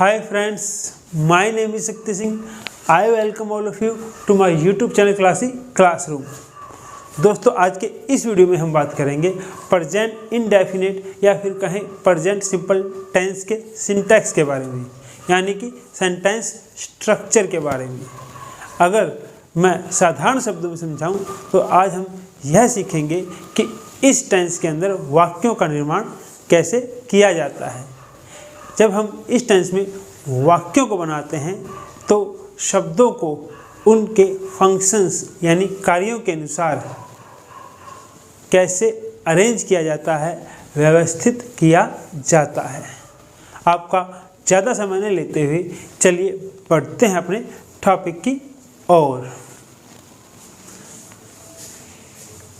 Hi friends, my name is Shakti Singh. I welcome all of you to my YouTube channel Classroom. दोस्तों आज के इस video में हम बात करेंगे प्रेजेंट इंडेफिनिट या फिर कहें प्रेजेंट सिंपल टेंस के सिंटैक्स के बारे में, यानी कि सेंटेंस स्ट्रक्चर के बारे में। अगर मैं साधारण शब्दों में समझाऊं तो आज हम यह सीखेंगे कि इस टेंस के अंदर वाक्यों का निर्माण कैसे किया जाता है। जब हम इस टेंस में वाक्यों को बनाते हैं तो शब्दों को उनके फंक्शंस यानी कार्यों के अनुसार कैसे अरेंज किया जाता है, व्यवस्थित किया जाता है। आपका ज़्यादा समय नहीं लेते हुए चलिए बढ़ते हैं अपने टॉपिक की ओर।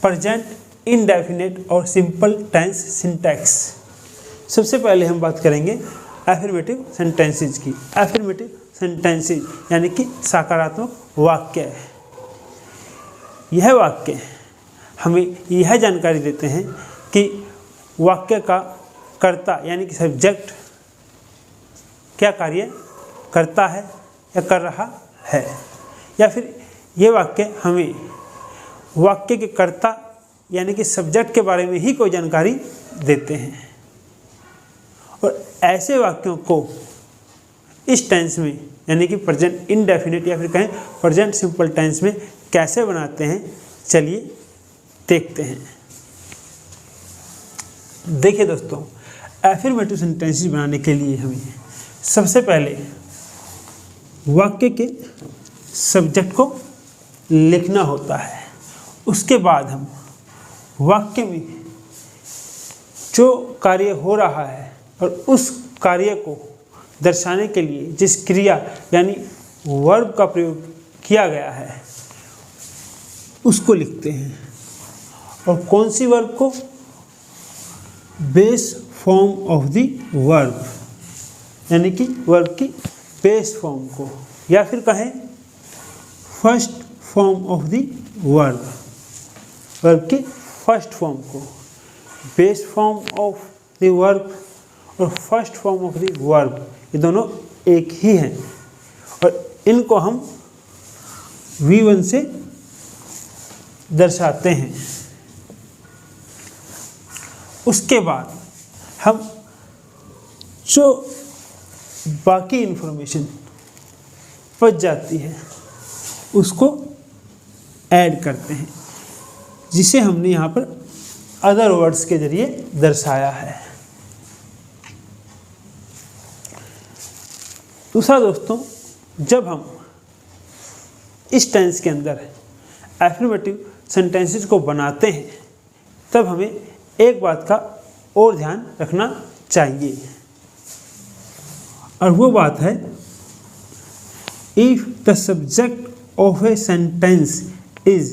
प्रेजेंट इंडेफिनिट और सिंपल टेंस सिंटैक्स। सबसे पहले हम बात करेंगे एफर्मेटिव सेंटेंसेस की। एफर्मेटिव सेंटेंसेस यानी कि सकारात्मक वाक्य है। यह वाक्य हमें यह जानकारी देते हैं कि वाक्य का कर्ता यानी कि सब्जेक्ट क्या कार्य करता है या कर रहा है, या फिर यह वाक्य हमें वाक्य के कर्ता यानी कि सब्जेक्ट के बारे में ही कोई जानकारी देते हैं। और ऐसे वाक्यों को इस टेंस में यानी कि प्रेजेंट इंडेफिनिट या फिर कहें प्रेजेंट सिंपल टेंस में कैसे बनाते हैं, चलिए देखते हैं। देखिए दोस्तों, एफर्मेटिव सेंटेंसेस बनाने के लिए हमें सबसे पहले वाक्य के सब्जेक्ट को लिखना होता है। उसके बाद हम वाक्य में जो कार्य हो रहा है और उस कार्य को दर्शाने के लिए जिस क्रिया यानी वर्ब का प्रयोग किया गया है उसको लिखते हैं। और कौन सी वर्ब को? Base form of the verb, यानी कि वर्ब की बेस फॉर्म को, या फिर कहें first form of the verb, verb की फर्स्ट फॉर्म को। Base form of the verb और first form of the verb ये दोनों एक ही हैं और इनको हम V1 से दर्शाते हैं। उसके बाद हम जो बाकी इन्फॉर्मेशन बच जाती है उसको ऐड करते हैं, जिसे हमने यहाँ पर अदर वर्ड्स के जरिए दर्शाया है। दूसरा दोस्तों, जब हम इस टेंस के अंदर एफर्मेटिव सेंटेंसेस को बनाते हैं तब हमें एक बात का और ध्यान रखना चाहिए, और वो बात है if the subject of a sentence is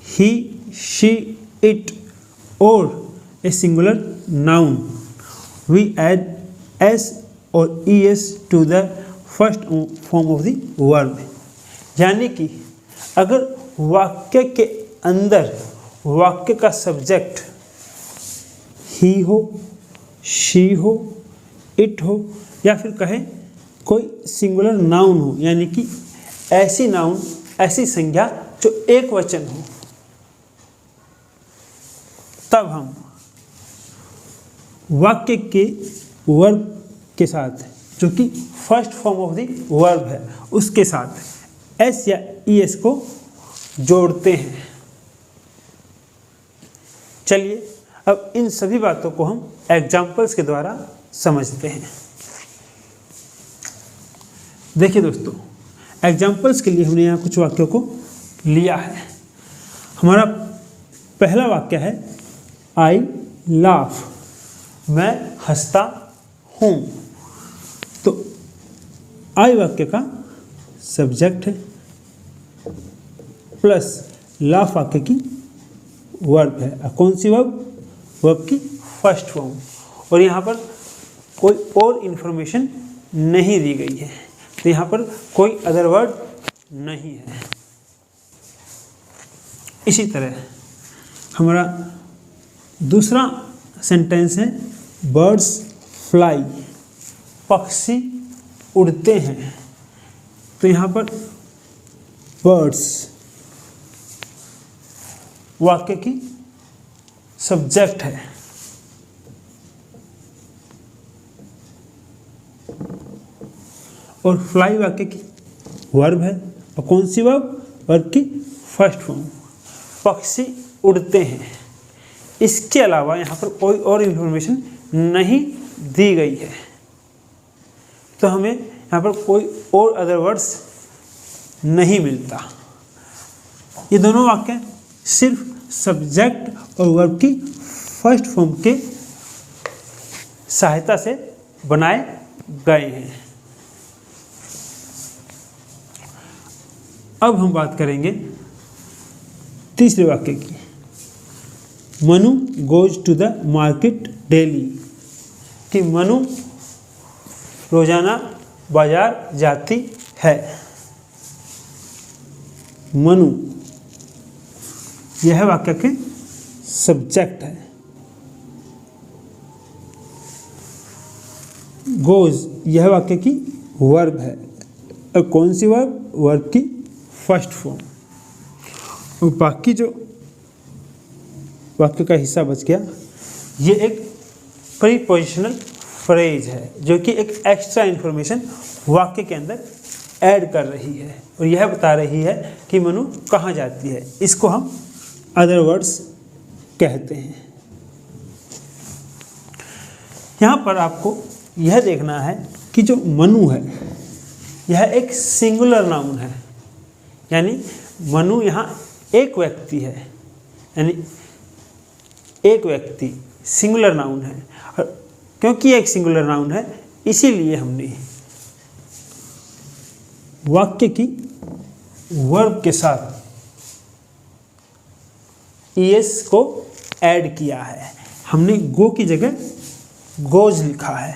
he, she, it और a singular noun we add S और es to the first form of the verb. यानी कि अगर वाक्य के अंदर वाक्य का सब्जेक्ट ही हो, शी हो, इट हो, या फिर कहें कोई सिंगुलर नाउन हो, यानी कि ऐसी नाउन, ऐसी संज्ञा जो एक वचन हो, तब हम वाक्य के वर्ब के साथ जो कि first form of the verb है उसके साथ एस या es को जोड़ते हैं। चलिए अब इन सभी बातों को हम एग्जाम्पल्स के द्वारा समझते हैं। देखिए दोस्तों, एग्जाम्पल्स के लिए हमने यहाँ कुछ वाक्यों को लिया है। हमारा पहला वाक्य है आई लाफ, मैं हंसता हूँ। तो आई वाक्य का सब्जेक्ट है प्लस लाफ वाक्य की वर्ब है। कौन सी वर्ब? वर्ब की फर्स्ट फॉर्म। और यहाँ पर कोई और इन्फॉर्मेशन नहीं दी गई है, तो यहाँ पर कोई अदर वर्ड नहीं है। इसी तरह हमारा दूसरा सेंटेंस है बर्ड्स फ्लाई, पक्षी उड़ते हैं, तो यहाँ पर बर्ड्स वाक्य की सब्जेक्ट है। और फ्लाई वाक्य की वर्ब है। और कौन सी वर्ब? वर्ब की फर्स्ट फॉर्म। पक्षी उड़ते हैं। इसके अलावा यहाँ पर कोई और इन्फॉर्मेशन नहीं दी गई है, तो हमें यहाँ पर कोई और अदर वर्ड्स नहीं मिलता। ये दोनों वाक्य सिर्फ सब्जेक्ट और वर्ब की फर्स्ट फॉर्म के सहायता से बनाए गए हैं। अब हम बात करेंगे तीसरे वाक्य की। Manu goes to the market daily, कि मनु रोजाना बाजार जाती है। मनु यह वाक्य के सब्जेक्ट है। गोज यह वाक्य की वर्ब है। और कौन सी वर्ब? वर्ब की फर्स्ट फॉर्म। और बाकी जो वाक्य का हिस्सा बच गया, ये एक प्रीपोजिशनल फ्रेज है, जो कि एक एक्स्ट्रा इन्फॉर्मेशन वाक्य के अंदर ऐड कर रही है और यह बता रही है कि मनु कहाँ जाती है। इसको हम अदर वर्ड्स कहते हैं। यहाँ पर आपको यह देखना है कि जो मनु है यह एक सिंगुलर नाउन है, यानी मनु यहाँ एक व्यक्ति है, यानी एक व्यक्ति सिंगुलर नाउन है। और क्योंकि एक सिंगुलर नाउन है, इसीलिए हमने वाक्य की वर्ब के साथ ईएस को ऐड किया है। हमने गो की जगह गोज लिखा है।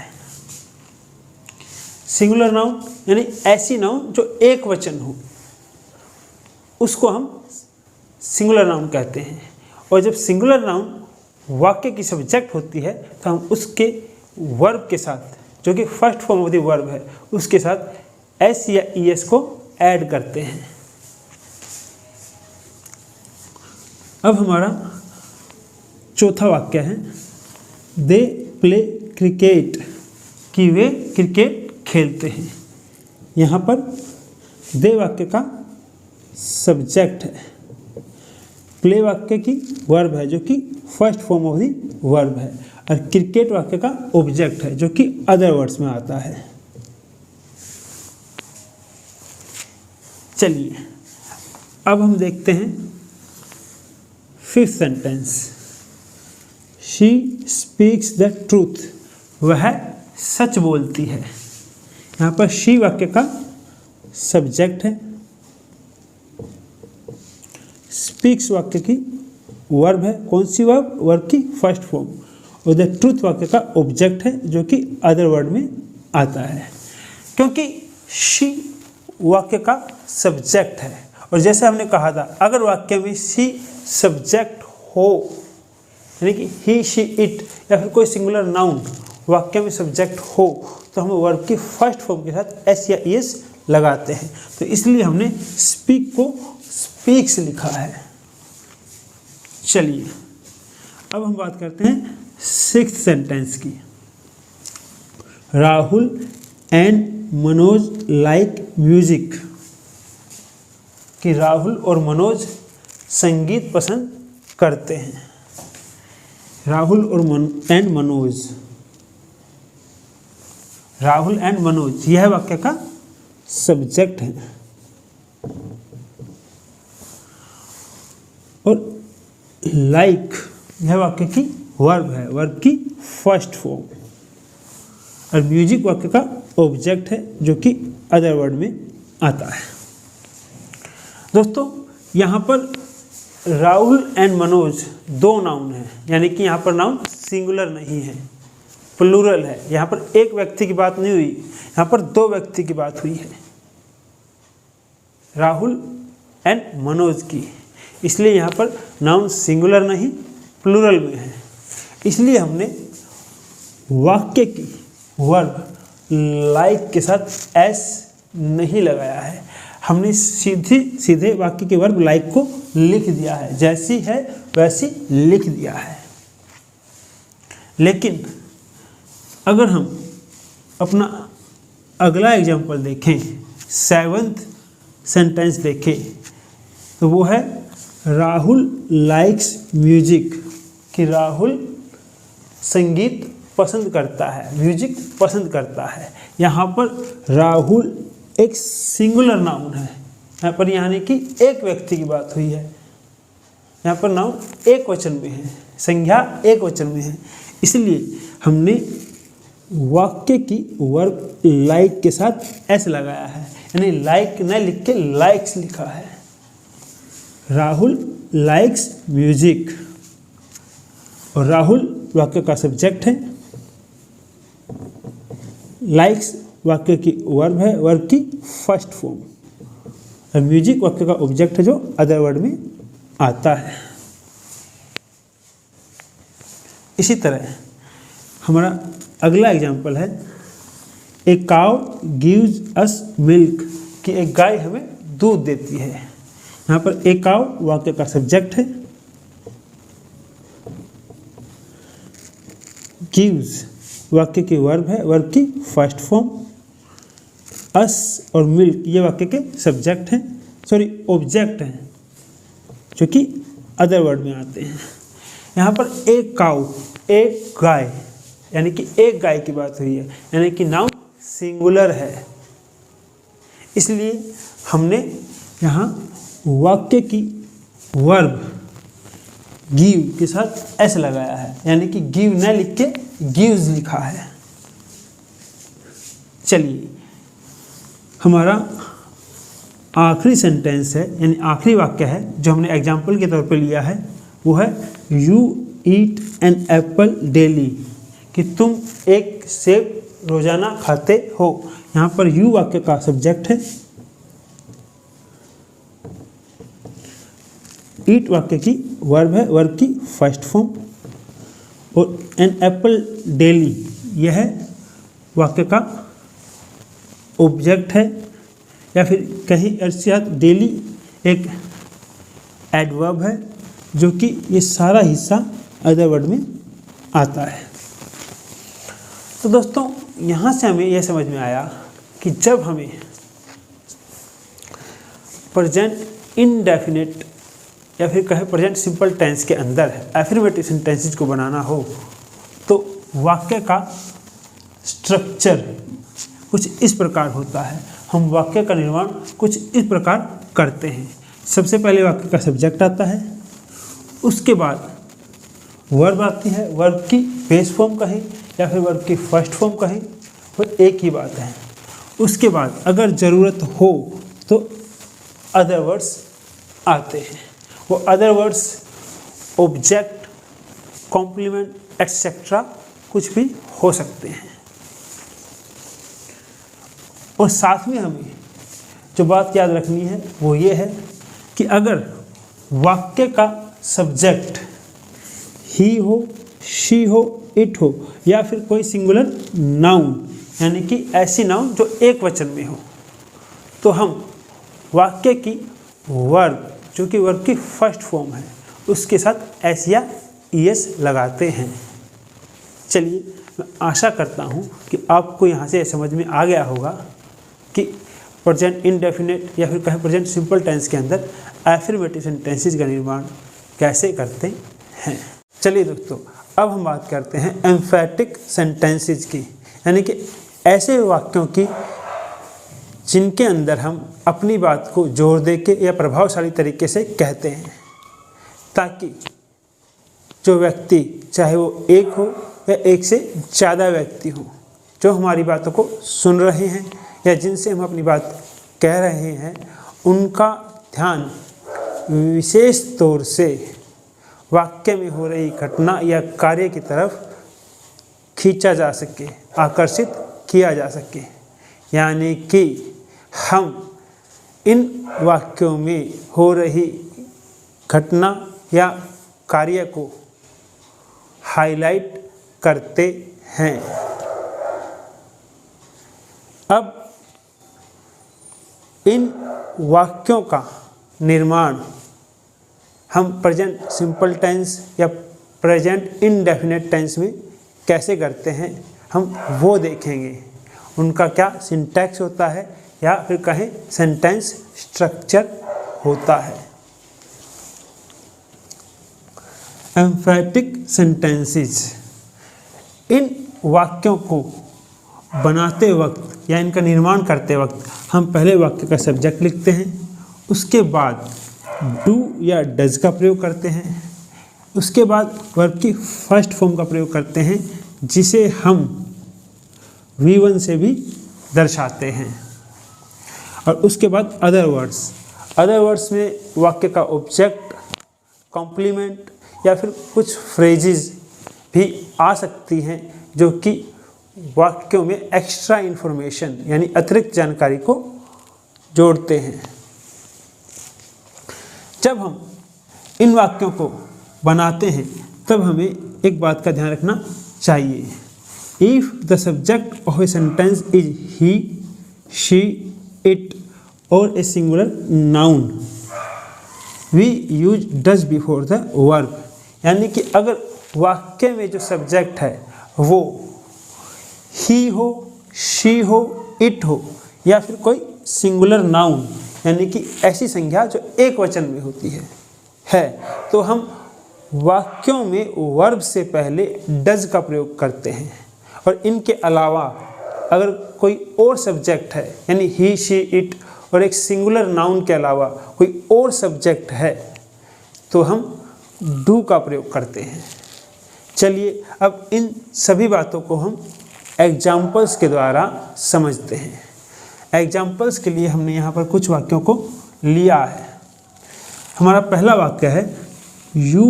सिंगुलर नाउन यानी ऐसी नाउन जो एक वचन हो, उसको हम सिंगुलर नाउन कहते हैं। और जब सिंगुलर नाउन वाक्य की सब्जेक्ट होती है, तो हम उसके वर्ब के साथ, जो कि first form of the verb है, उसके साथ एस या ईएस को ऐड करते हैं। अब हमारा चौथा वाक्य है दे प्ले क्रिकेट, कि वे क्रिकेट खेलते हैं। यहाँ पर दे वाक्य का सब्जेक्ट है, प्ले वाक्य की वर्ब है जो कि first form of the verb है, और क्रिकेट वाक्य का ऑब्जेक्ट है जो कि अदर वर्ड्स में आता है। चलिए अब हम देखते हैं fifth sentence. She speaks the truth, वह सच बोलती है। यहाँ पर शी वाक्य का सब्जेक्ट है, स्पीक्स वाक्य की वर्ब है। कौन सी वर्ब? वर्ब की फर्स्ट फॉर्म। और द ट्रूथ वाक्य का ऑब्जेक्ट है जो कि अदर वर्ड में आता है। क्योंकि शी वाक्य का सब्जेक्ट है, और जैसे हमने कहा था, अगर वाक्य में शी सब्जेक्ट हो, यानी कि ही शी इट या फिर कोई सिंगुलर नाउन वाक्य में सब्जेक्ट हो, तो हम वर्ब की फर्स्ट फॉर्म के साथ एस या ईएस लगाते हैं। तो इसलिए हमने स्पीक को स्पीक्स लिखा है। चलिए अब हम बात करते हैं सिक्स्थ सेंटेंस की। Rahul and Manoj like music, कि राहुल और मनोज संगीत पसंद करते हैं। राहुल और मनोज, राहुल एंड मनोज यह वाक्य का सब्जेक्ट है। और लाइक यह वाक्य की वर्ब है, वर्ब की फर्स्ट फॉर्म। और म्यूजिक वाक्य का ऑब्जेक्ट है जो कि अदर वर्ड में आता है। दोस्तों यहाँ पर राहुल एंड मनोज दो नाउन हैं, यानी कि यहाँ पर नाउन सिंगुलर नहीं है, प्लूरल है। यहाँ पर एक व्यक्ति की बात नहीं हुई, यहाँ पर दो व्यक्ति की बात हुई है, राहुल एंड मनोज की। इसलिए यहाँ पर नाउन सिंगुलर नहीं प्लूरल में है। इसलिए हमने वाक्य की वर्ब लाइक के साथ एस नहीं लगाया है, हमने सीधे वाक्य के वर्ब लाइक को लिख दिया है, जैसी है वैसी लिख दिया है। लेकिन अगर हम अपना अगला एग्जाम्पल देखें, 7th सेंटेंस देखें, तो वो है राहुल लाइक्स म्यूजिक, कि राहुल संगीत पसंद करता है, म्यूजिक पसंद करता है। यहाँ पर राहुल एक सिंगुलर नाउन है, यहाँ पर यानी कि एक व्यक्ति की बात हुई है, यहाँ पर नाउन एक वचन में है, संज्ञा एक वचन में है, इसलिए हमने वाक्य की वर्ब लाइक के साथ एस लगाया है, यानी लाइक न लिख के लाइक्स लिखा है। राहुल लाइक्स म्यूजिक, और राहुल वाक्य का सब्जेक्ट है, लाइक्स वाक्य की वर्ब है, वर्ब की फर्स्ट फॉर्म, और म्यूजिक वाक्य का ऑब्जेक्ट है जो अदर वर्ड में आता है। इसी तरह हमारा अगला एग्जाम्पल है a cow gives us milk, कि एक गाय हमें दूध देती है। यहाँ पर ए काउ वाक्य का सब्जेक्ट है, गिव्स वाक्य की वर्ब है, वर्ब की फर्स्ट फॉर्म, अस और मिल्क ये वाक्य के सब्जेक्ट हैं, सॉरी ऑब्जेक्ट हैं, जो कि अदर वर्ड में आते हैं। यहाँ पर एक काउ, एक गाय, यानी कि एक गाय की बात हुई है, यानी कि नाउन सिंगुलर है, इसलिए हमने यहाँ वाक्य की वर्ब गिव के साथ एस लगाया है, यानी कि गिव न लिख के गिव्स लिखा है। चलिए हमारा आखिरी सेंटेंस है, यानी आखिरी वाक्य है जो हमने एग्जाम्पल के तौर पे लिया है, वो है you eat an apple daily, कि तुम एक सेब रोजाना खाते हो। यहाँ पर यू वाक्य का सब्जेक्ट है, ईट वाक्य की वर्ब है, वर्ब की फर्स्ट फॉर्म, और एन एप्पल डेली यह वाक्य का ऑब्जेक्ट है, या फिर कहीं अर्थ डेली एक एडवर्ब है, जो कि ये सारा हिस्सा अदर वर्ड में आता है। तो दोस्तों यहाँ से हमें यह समझ में आया कि जब हमें प्रेजेंट इनडेफिनेट या फिर कहें प्रेजेंट सिंपल टेंस के अंदर एफर्मेटिव सेंटेंसेस को बनाना हो, तो वाक्य का स्ट्रक्चर कुछ इस प्रकार होता है। हम वाक्य का निर्माण कुछ इस प्रकार करते हैं। सबसे पहले वाक्य का सब्जेक्ट आता है, उसके बाद वर्ब आती है, वर्ब की बेस फॉर्म कहें या फिर वर्ब की फर्स्ट फॉर्म कहें, वो एक ही बात है। उसके बाद अगर ज़रूरत हो तो अदर वर्ड्स आते हैं। वो other words object, complement etcetera कुछ भी हो सकते हैं। और साथ में हमें जो बात याद रखनी है वो ये है कि अगर वाक्य का सब्जेक्ट ही हो, शी हो, इट हो या फिर कोई सिंगुलर नाउन, यानी कि ऐसी नाउन जो एक वचन में हो, तो हम वाक्य की वर्ब जो कि वर्ब की फर्स्ट फॉर्म है उसके साथ एस या ईएस लगाते हैं। चलिए मैं आशा करता हूँ कि आपको यहाँ से समझ में आ गया होगा कि प्रेजेंट इनडेफिनेट या फिर कहें प्रेजेंट सिंपल टेंस के अंदर एफर्मेटिव सेंटेंसेस का निर्माण कैसे करते हैं। चलिए दोस्तों अब हम बात करते हैं एम्फैटिक सेंटेंसेस की, यानी कि ऐसे वाक्यों की जिनके अंदर हम अपनी बात को जोर दे के या प्रभावशाली तरीके से कहते हैं, ताकि जो व्यक्ति चाहे वो एक हो या एक से ज़्यादा व्यक्ति हो जो हमारी बातों को सुन रहे हैं या जिनसे हम अपनी बात कह रहे हैं, उनका ध्यान विशेष तौर से वाक्य में हो रही घटना या कार्य की तरफ खींचा जा सके, आकर्षित किया जा सके। यानी कि हम इन वाक्यों में हो रही घटना या कार्य को हाईलाइट करते हैं। अब इन वाक्यों का निर्माण हम प्रेजेंट सिंपल टेंस या प्रेजेंट इंडेफिनिट टेंस में कैसे करते हैं हम वो देखेंगे। उनका क्या सिंटैक्स होता है या फिर कहें सेंटेंस स्ट्रक्चर होता है। एम्फैटिक सेंटेंसेस, इन वाक्यों को बनाते वक्त या इनका निर्माण करते वक्त हम पहले वाक्य का सब्जेक्ट लिखते हैं, उसके बाद डू या डज का प्रयोग करते हैं, उसके बाद वर्ब की फर्स्ट फॉर्म का प्रयोग करते हैं जिसे हम V1 से भी दर्शाते हैं, और उसके बाद अदर वर्ड्स में वाक्य का ऑब्जेक्ट, कॉम्प्लीमेंट या फिर कुछ फ्रेजेस भी आ सकती हैं जो कि वाक्यों में एक्स्ट्रा इन्फॉर्मेशन यानी अतिरिक्त जानकारी को जोड़ते हैं। जब हम इन वाक्यों को बनाते हैं तब हमें एक बात का ध्यान रखना चाहिए। If the subject of a sentence is he, she, it और a singular noun, we use does before the verb. यानी कि अगर वाक्य में जो सब्जेक्ट है वो ही हो, शी हो, इट हो या फिर कोई सिंगुलर नाउन यानी कि ऐसी संज्ञा जो एक वचन में होती है तो हम वाक्यों में वर्ब से पहले डज का प्रयोग करते हैं। और इनके अलावा अगर कोई और सब्जेक्ट है यानी ही, शी, इट और एक सिंगुलर नाउन के अलावा कोई और सब्जेक्ट है तो हम डू का प्रयोग करते हैं। चलिए अब इन सभी बातों को हम एग्जाम्पल्स के द्वारा समझते हैं। एग्जाम्पल्स के लिए हमने यहाँ पर कुछ वाक्यों को लिया है। हमारा पहला वाक्य है you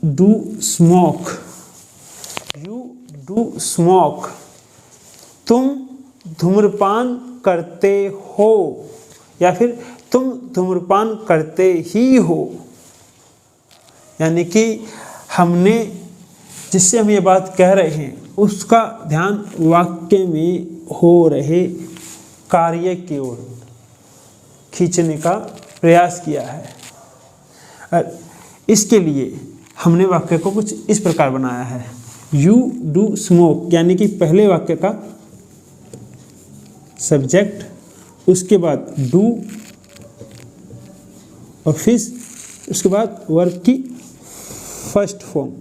do smoke, you do smoke, तुम धूम्रपान करते हो या फिर तुम धूम्रपान करते ही हो। यानी कि हमने जिससे हम ये बात कह रहे हैं उसका ध्यान वाक्य में हो रहे कार्य की ओर खींचने का प्रयास किया है। और इसके लिए हमने वाक्य को कुछ इस प्रकार बनाया है। यू डू स्मोक यानी कि पहले वाक्य का सब्जेक्ट, उसके बाद डू और फिर उसके बाद वर्ब की फर्स्ट फॉर्म,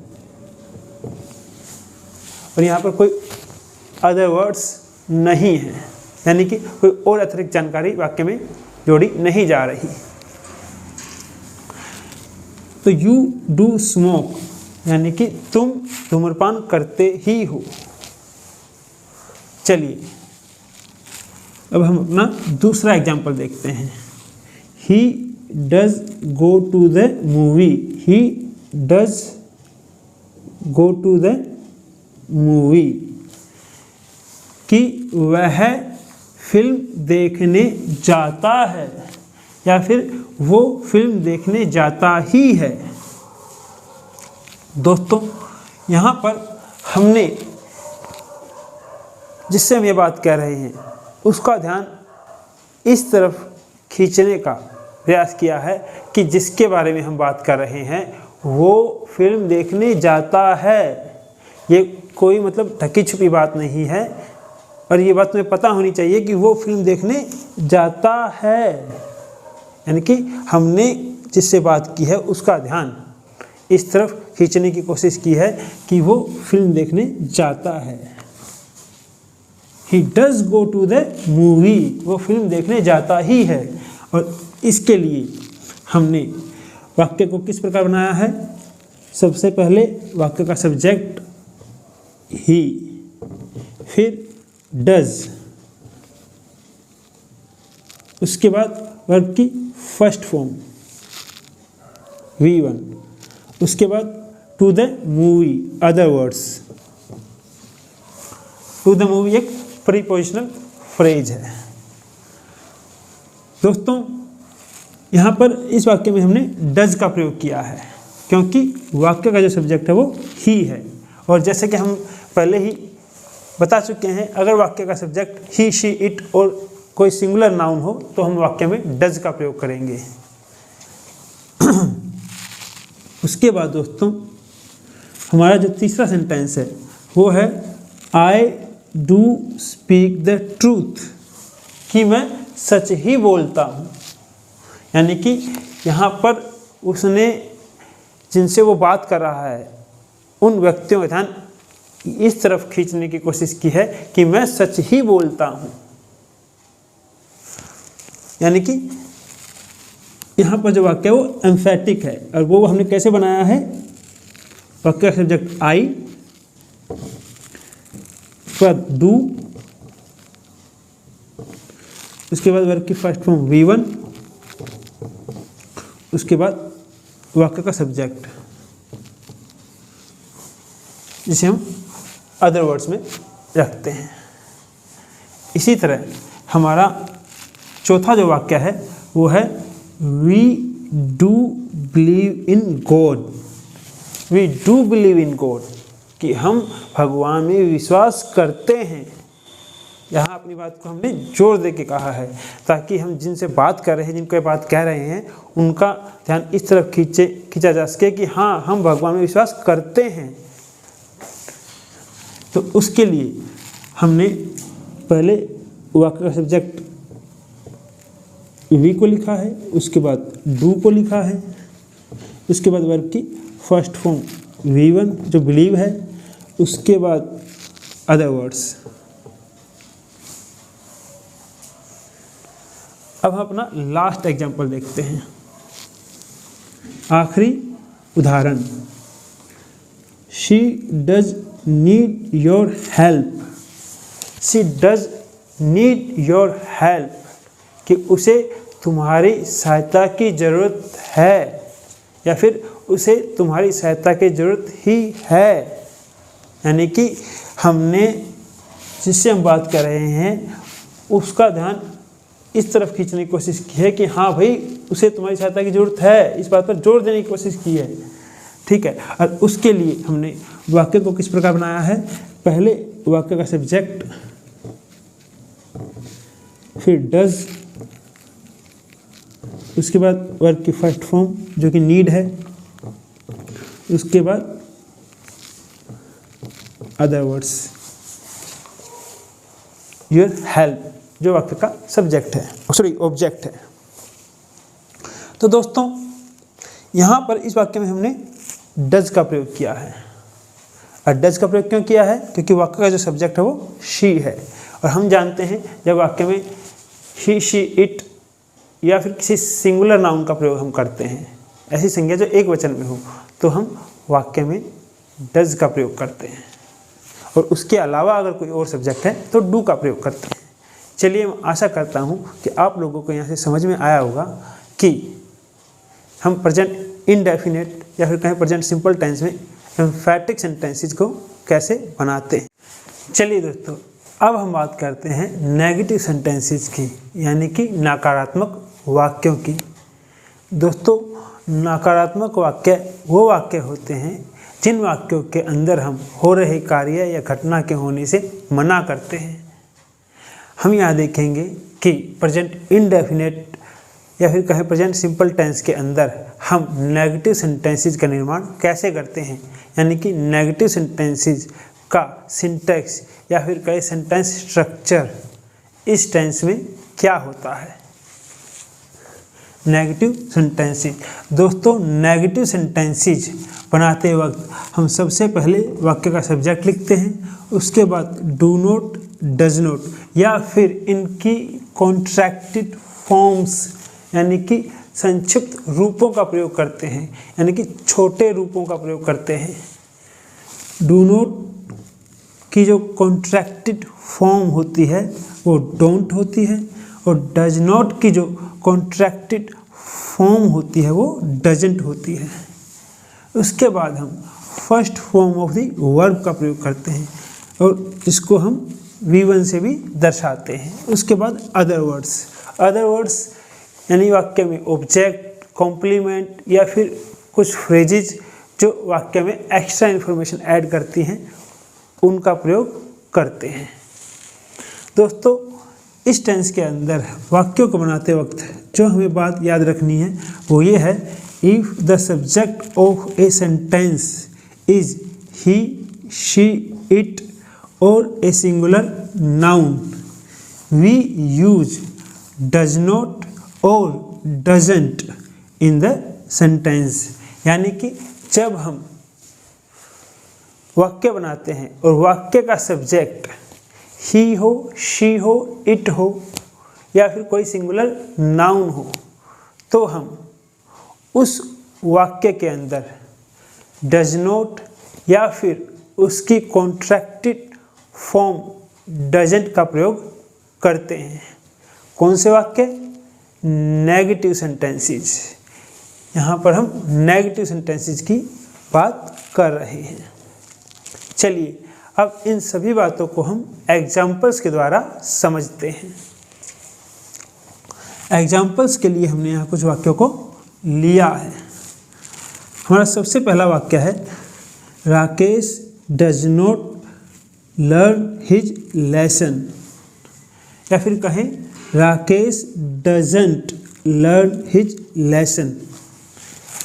और यहाँ पर कोई अदर वर्ड्स नहीं है यानी कि कोई और अतिरिक्त जानकारी वाक्य में जोड़ी नहीं जा रही। तो यू डू स्मोक यानी कि तुम धूम्रपान करते ही हो। चलिए अब हम अपना दूसरा एग्जाम्पल देखते हैं। He does go to the movie, he does go to the movie, कि वह फिल्म देखने जाता है या फिर वो फिल्म देखने जाता ही है। दोस्तों यहाँ पर हमने जिससे हम ये बात कह रहे हैं उसका ध्यान इस तरफ खींचने का प्रयास किया है कि जिसके बारे में हम बात कर रहे हैं वो फिल्म देखने जाता है। ये कोई मतलब ढकी छुपी बात नहीं है और ये बात तुम्हें पता होनी चाहिए कि वो फिल्म देखने जाता है। यानी कि हमने जिससे बात की है उसका ध्यान इस तरफ खींचने की कोशिश की है कि वो फिल्म देखने जाता है। He does go to the movie, वो फिल्म देखने जाता ही है। और इसके लिए हमने वाक्य को किस प्रकार बनाया है। सबसे पहले वाक्य का सब्जेक्ट ही, फिर डज, उसके बाद वर्ब की फर्स्ट फॉर्म V1, उसके बाद to the movie, other words. To the movie एक प्रीपोजिशनल फ्रेज है। दोस्तों यहाँ पर इस वाक्य में हमने डज का प्रयोग किया है क्योंकि वाक्य का जो सब्जेक्ट है वो ही है। और जैसे कि हम पहले ही बता चुके हैं अगर वाक्य का सब्जेक्ट ही, शी, इट और कोई सिंगुलर नाउन हो तो हम वाक्य में डज का प्रयोग करेंगे। उसके बाद दोस्तों हमारा जो तीसरा सेंटेंस है वो है I do speak the truth, कि मैं सच ही बोलता हूँ। यानी कि यहाँ पर उसने जिनसे वो बात कर रहा है उन व्यक्तियों का ध्यान इस तरफ खींचने की कोशिश की है कि मैं सच ही बोलता हूँ। यानी कि यहाँ पर जो वाक्य है वो एम्फेटिक है, और वो हमने कैसे बनाया है, वाक्य का सब्जेक्ट आई, उसके बाद डू, उसके बाद वर्ब की फर्स्ट फॉर्म V1, उसके बाद वाक्य का सब्जेक्ट जिसे हम अदर वर्ड्स में रखते हैं। इसी तरह हमारा चौथा जो वाक्य है वो है we do believe in God. We do believe in God, कि हम भगवान में विश्वास करते हैं। यहाँ अपनी बात को हमने जोर दे के कहा है ताकि हम जिनसे बात कर रहे हैं, जिनको ये बात कह रहे हैं, उनका ध्यान इस तरफ खींचा जा सके कि हाँ हम भगवान में विश्वास करते हैं। तो उसके लिए हमने पहले वाक्य का सब्जेक्ट वी को लिखा है, उसके बाद डू को लिखा है, उसके बाद वर्ब की फर्स्ट फॉर्म V1 जो बिलीव है, उसके बाद अदर वर्ड्स। अब हम अपना लास्ट एग्जाम्पल देखते हैं, आखिरी उदाहरण। She does need your help. She does need your help, कि उसे तुम्हारी सहायता की ज़रूरत है, या फिर उसे तुम्हारी सहायता की ज़रूरत ही है। यानी कि हमने जिससे हम बात कर रहे हैं उसका ध्यान इस तरफ खींचने की कोशिश की है कि हाँ भाई उसे तुम्हारी सहायता की ज़रूरत है, इस बात पर जोर देने की कोशिश की है। ठीक है, और उसके लिए हमने वाक्य को किस प्रकार बनाया है, पहले वाक्य का सब्जेक्ट, फिर डज, उसके बाद वर्ब की फर्स्ट फॉर्म जो कि नीड है, उसके बाद अदर वर्ड्स, योर हेल्प जो वाक्य का सब्जेक्ट है, सॉरी ऑब्जेक्ट है। तो दोस्तों यहाँ पर इस वाक्य में हमने डज का प्रयोग किया है। और डज का प्रयोग क्यों किया है, क्योंकि वाक्य का जो सब्जेक्ट है वो शी है, और हम जानते हैं जब वाक्य में ही, शी, इट या फिर किसी सिंगुलर नाउन का प्रयोग हम करते हैं, ऐसी संज्ञा जो एक वचन में हो, तो हम वाक्य में डज का प्रयोग करते हैं। और उसके अलावा अगर कोई और सब्जेक्ट है तो डू का प्रयोग करते हैं। चलिए, मैं आशा करता हूँ कि आप लोगों को यहाँ से समझ में आया होगा कि हम प्रेजेंट इंडेफिनिट या फिर कहें प्रेजेंट सिंपल टेंस में एम्फैटिक सेंटेंसेस को कैसे बनाते हैं। चलिए दोस्तों, अब हम बात करते हैं नेगेटिव सेंटेंसेस की, यानी कि नकारात्मक वाक्यों की। दोस्तों, नकारात्मक वाक्य वो वाक्य होते हैं जिन वाक्यों के अंदर हम हो रहे कार्य या घटना के होने से मना करते हैं। हम यहाँ देखेंगे कि प्रेजेंट इंडेफिनिट या फिर कहें प्रेजेंट सिंपल टेंस के अंदर हम नेगेटिव सेंटेंसेस का निर्माण कैसे करते हैं, यानी कि नेगेटिव सेंटेंसेस का सिंटैक्स या फिर कहें सेंटेंस स्ट्रक्चर इस टेंस में क्या होता है। नेगेटिव सेंटेंसेस, दोस्तों नेगेटिव सेंटेंसेस बनाते वक्त हम सबसे पहले वाक्य का सब्जेक्ट लिखते हैं, उसके बाद डू नॉट, डज नॉट या फिर इनकी कॉन्ट्रैक्टेड फॉर्म्स यानी कि संक्षिप्त रूपों का प्रयोग करते हैं, यानी कि छोटे रूपों का प्रयोग करते हैं। डू नॉट की जो कॉन्ट्रैक्टेड फॉर्म होती है वो डोंट होती है, और डज नॉट की जो कॉन्ट्रैक्टेड फॉर्म होती है वो डजंट होती है। उसके बाद हम first form of the verb का प्रयोग करते हैं और इसको हम V1 से भी दर्शाते हैं। उसके बाद अदर वर्ड्स यानी वाक्य में ऑब्जेक्ट, कॉम्प्लीमेंट या फिर कुछ फ्रेजेज जो वाक्य में एक्स्ट्रा इन्फॉर्मेशन ऐड करती हैं, उनका प्रयोग करते हैं। दोस्तों, इस टेंस के अंदर वाक्यों को बनाते वक्त जो हमें बात याद रखनी है वो ये है, if the subject of a sentence is he, she, it और a singular noun, we use does not और डजंट इन द सेंटेंस। यानी कि जब हम वाक्य बनाते हैं और वाक्य का सब्जेक्ट ही हो, शी हो, इट हो या फिर कोई सिंगुलर नाउन हो, तो हम उस वाक्य के अंदर डज नॉट या फिर उसकी कॉन्ट्रैक्टेड फॉर्म डजंट का प्रयोग करते हैं। कौन से वाक्य? Negative sentences. यहाँ पर हम नेगेटिव सेंटेंसेस की बात कर रहे हैं। चलिए अब इन सभी बातों को हम एग्जाम्पल्स के द्वारा समझते हैं। एग्जाम्पल्स के लिए हमने यहाँ कुछ वाक्यों को लिया है। हमारा सबसे पहला वाक्य है, Rakesh does not learn his lesson, या फिर कहें Rakesh doesn't learn his lesson.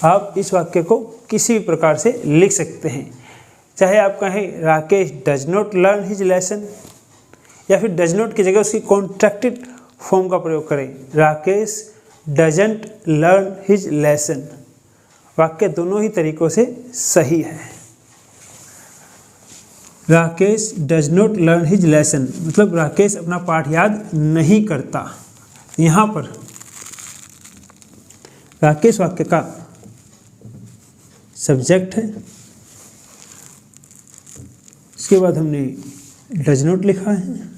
आप इस वाक्य को किसी भी प्रकार से लिख सकते हैं, चाहे आप कहें Rakesh does not learn his lesson या फिर डज नॉट की जगह उसकी कॉन्ट्रैक्टेड फॉर्म का प्रयोग करें, Rakesh doesn't learn his lesson. वाक्य दोनों ही तरीकों से सही है। Rakesh does not learn his lesson मतलब राकेश अपना पाठ याद नहीं करता। यहाँ पर राकेश वाक्य का सब्जेक्ट है, उसके बाद हमने डज नॉट लिखा है,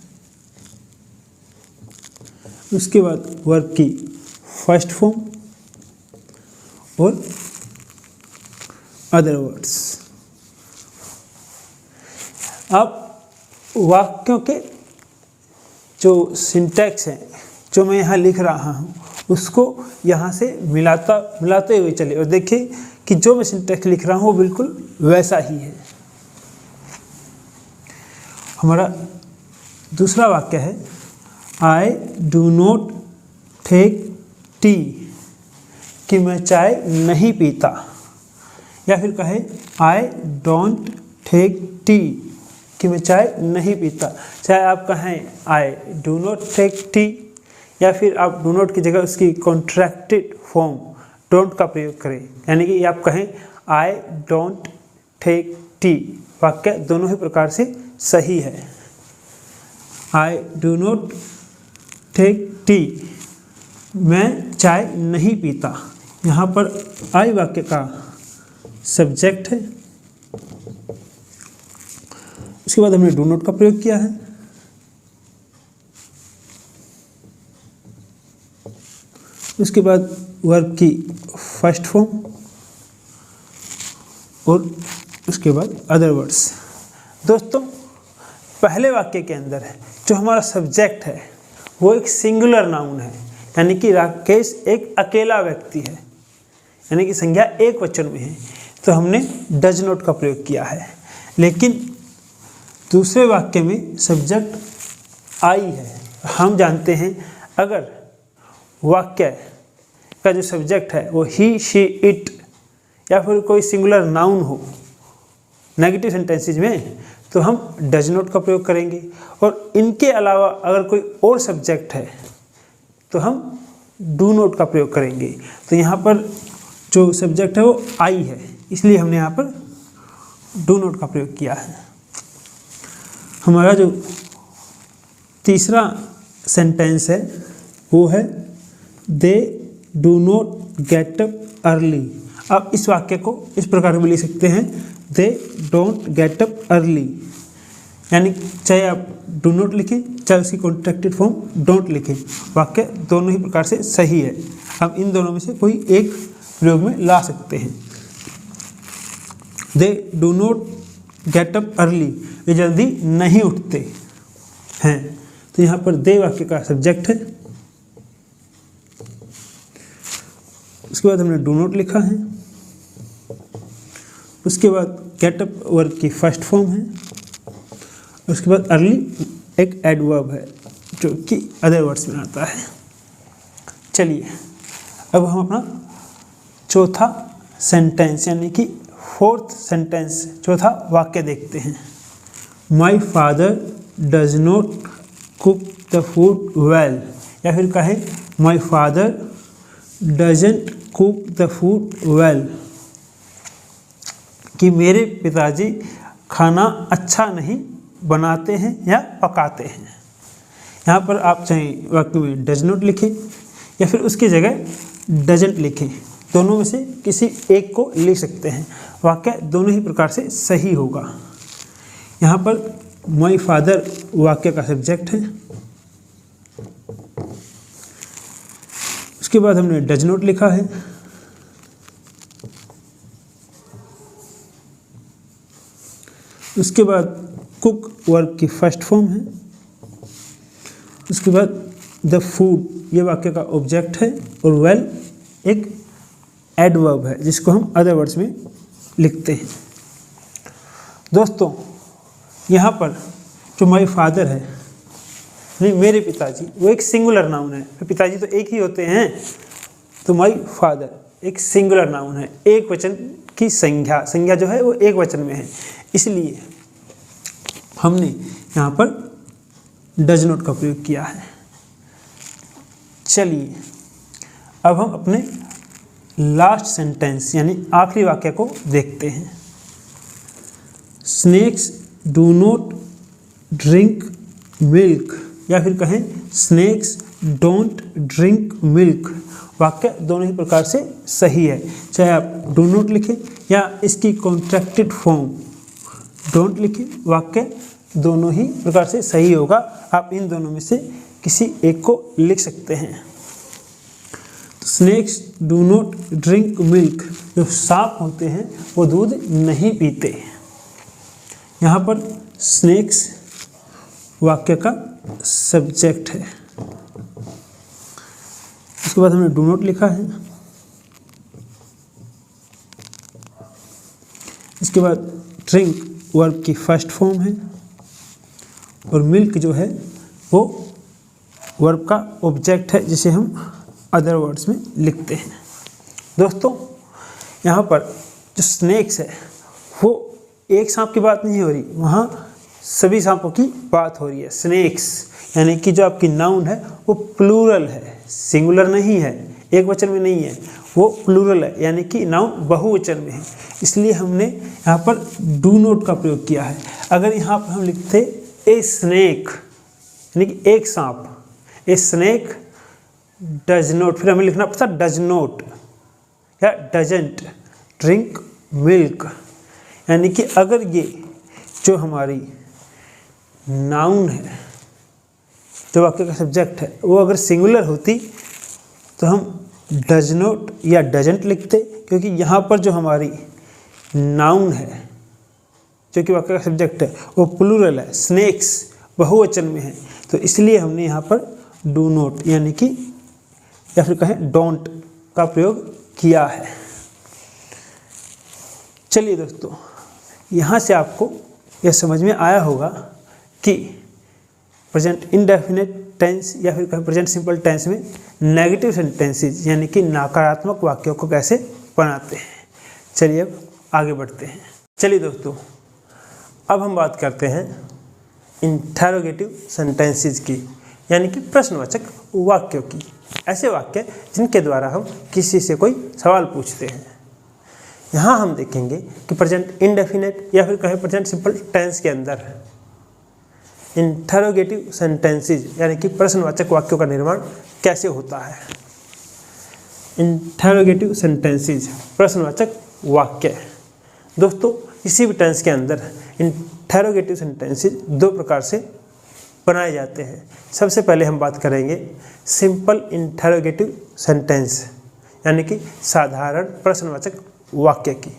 उसके बाद वर्ब की फर्स्ट फॉर्म और अदर वर्ड्स। अब वाक्यों के जो सिंटैक्स हैं जो मैं यहाँ लिख रहा हूँ उसको यहाँ से मिलाते हुए चले और देखिए कि जो मैं सिंटैक्स लिख रहा हूँ वो बिल्कुल वैसा ही है। हमारा दूसरा वाक्य है, I do not take tea, कि मैं चाय नहीं पीता, या फिर कहे आई डोंट टेक टी, कि मैं चाय नहीं पीता। चाहे आप कहें I do not take tea या फिर आप डू नॉट की जगह उसकी कॉन्ट्रैक्टेड फॉर्म डोंट का प्रयोग करें, यानी कि आप कहें आई डोंट टेक टी। वाक्य दोनों ही प्रकार से सही है। I do not take tea, मैं चाय नहीं पीता। यहाँ पर आई वाक्य का सब्जेक्ट है, उसके बाद हमने डू नॉट का प्रयोग किया है। उसके बाद वर्ब की फर्स्ट फॉर्म और उसके बाद अदर वर्ड्स। दोस्तों, पहले वाक्य के अंदर है जो हमारा सब्जेक्ट है वो एक सिंगुलर नाउन है, यानी कि राकेश एक अकेला व्यक्ति है, यानी कि संज्ञा एक वचन में है, तो हमने डज नॉट का प्रयोग किया है। लेकिन दूसरे वाक्य में सब्जेक्ट आई है। हम जानते हैं अगर वाक्य का जो सब्जेक्ट है वो ही, शी, इट या फिर कोई सिंगुलर नाउन हो नेगेटिव सेंटेंसेज में, तो हम डज नॉट का प्रयोग करेंगे। और इनके अलावा अगर कोई और सब्जेक्ट है तो हम डू नॉट का प्रयोग करेंगे। तो यहाँ पर जो सब्जेक्ट है वो आई है, इसलिए हमने यहाँ पर डू नॉट का प्रयोग किया है। हमारा जो तीसरा सेंटेंस है वो है दे do not get up early. अब इस वाक्य को इस प्रकार भी लिख सकते हैं, they don't get up early, यानी चाहे आप डू नॉट लिखें चाहे उसकी कॉन्ट्रैक्टेड फॉर्म डोंट लिखें, वाक्य दोनों ही प्रकार से सही है। हम इन दोनों में से कोई एक प्रयोग में ला सकते हैं। They do not get up early, वे जल्दी नहीं उठते हैं। तो यहाँ पर दे वाक्य का सब्जेक्ट है, उसके बाद हमने डू नॉट लिखा है, उसके बाद गेट अप वर्ब की फर्स्ट फॉर्म है, उसके बाद अर्ली एक एडवर्ब है जो कि अदर वर्ड्स में आता है। चलिए अब हम अपना चौथा सेंटेंस यानी कि फोर्थ सेंटेंस, चौथा वाक्य देखते हैं। My father does not cook the food well, या फिर कहे my father doesn't cook the food well, कि मेरे पिताजी खाना अच्छा नहीं बनाते हैं या पकाते हैं। यहाँ पर आप चाहे वाक्य में डज नॉट लिखें या फिर उसकी जगह डजंट लिखें, दोनों में से किसी एक को लिख सकते हैं। वाक्य दोनों ही प्रकार से सही होगा। यहाँ पर माई फादर वाक्य का सब्जेक्ट है, उसके बाद हमने डज नॉट लिखा है, उसके बाद कुक वर्ब की फर्स्ट फॉर्म है, उसके बाद द फूड ये वाक्य का ऑब्जेक्ट है और वेल एक एडवर्ब है जिसको हम अदर वर्ड्स में लिखते हैं। दोस्तों यहाँ पर जो माई फादर है नहीं मेरे पिताजी, वो एक सिंगुलर नाउन है। पिताजी तो एक ही होते हैं, तो माई फादर एक सिंगुलर नाउन है, एक वचन की संज्ञा जो है वो एक वचन में है, इसलिए हमने यहाँ पर डज नॉट का प्रयोग किया है। चलिए अब हम अपने लास्ट सेंटेंस यानी आखिरी वाक्य को देखते हैं। Snakes do not drink milk, या फिर कहें स्नेक्स डोंट ड्रिंक मिल्क। वाक्य दोनों ही प्रकार से सही है, चाहे आप डू नॉट लिखें या इसकी कॉन्ट्रैक्टेड फॉर्म डोंट लिखें, वाक्य दोनों ही प्रकार से सही होगा। आप इन दोनों में से किसी एक को लिख सकते हैं। Snakes do not drink milk, जो सांप होते हैं वो दूध नहीं पीते। यहाँ पर स्नेक्स वाक्य का सब्जेक्ट है, उसके बाद हमने डू नॉट लिखा है, इसके बाद ड्रिंक वर्ब की फर्स्ट फॉर्म है और मिल्क जो है वो वर्ब का ऑब्जेक्ट है जिसे हम अदर वर्ड्स में लिखते हैं। दोस्तों यहाँ पर जो स्नेक्स है वो एक सांप की बात नहीं हो रही, वहाँ सभी सांपों की बात हो रही है। स्नेक्स यानी कि जो आपकी नाउन है वो प्लूरल है, सिंगुलर नहीं है, एक वचन में नहीं है, वो प्लूरल है यानी कि नाउन बहुवचन में है, इसलिए हमने यहाँ पर डू नॉट का प्रयोग किया है। अगर यहाँ पर हम लिखते ए स्नेक यानी कि एक सांप, ए स्नेक डज नॉट, फिर हमें लिखना पड़ता डज नॉट या डजंट ड्रिंक मिल्क, यानी कि अगर ये जो हमारी नाउन है, जो वाक्य का सब्जेक्ट है, वो अगर सिंगुलर होती तो हम डज नॉट या डजंट लिखते, क्योंकि यहाँ पर जो हमारी नाउन है जो कि वाक्य का सब्जेक्ट है वो प्लूरल है, स्नेक्स बहुवचन में है, तो इसलिए हमने यहाँ पर डू नॉट यानी कि या फिर कहें डोंट का प्रयोग किया है। चलिए दोस्तों, यहाँ से आपको यह समझ में आया होगा कि प्रेजेंट इंडेफिनिट टेंस या फिर कहें प्रेजेंट सिंपल टेंस में नेगेटिव सेंटेंसेस यानी कि नकारात्मक वाक्यों को कैसे बनाते हैं। चलिए अब आगे बढ़ते हैं। चलिए दोस्तों, अब हम बात करते हैं इंटरोगेटिव सेंटेंसेस की, यानी कि प्रश्नवाचक वाक्यों की। ऐसे वाक्य जिनके द्वारा हम किसी से कोई सवाल पूछते हैं। यहाँ हम देखेंगे कि प्रेजेंट इंडेफिनिट या फिर कहें प्रेजेंट सिंपल टेंस के अंदर इंटरोगेटिव सेंटेंसेस यानी कि प्रश्नवाचक वाक्यों का निर्माण कैसे होता है। इंटरोगेटिव सेंटेंसेस प्रश्नवाचक वाक्य। दोस्तों, किसी भी टेंस के अंदर इंटरोगेटिव सेंटेंसेस दो प्रकार से बनाए जाते हैं। सबसे पहले हम बात करेंगे सिंपल इंटरोगेटिव सेंटेंस यानी कि साधारण प्रश्नवाचक वाक्य की।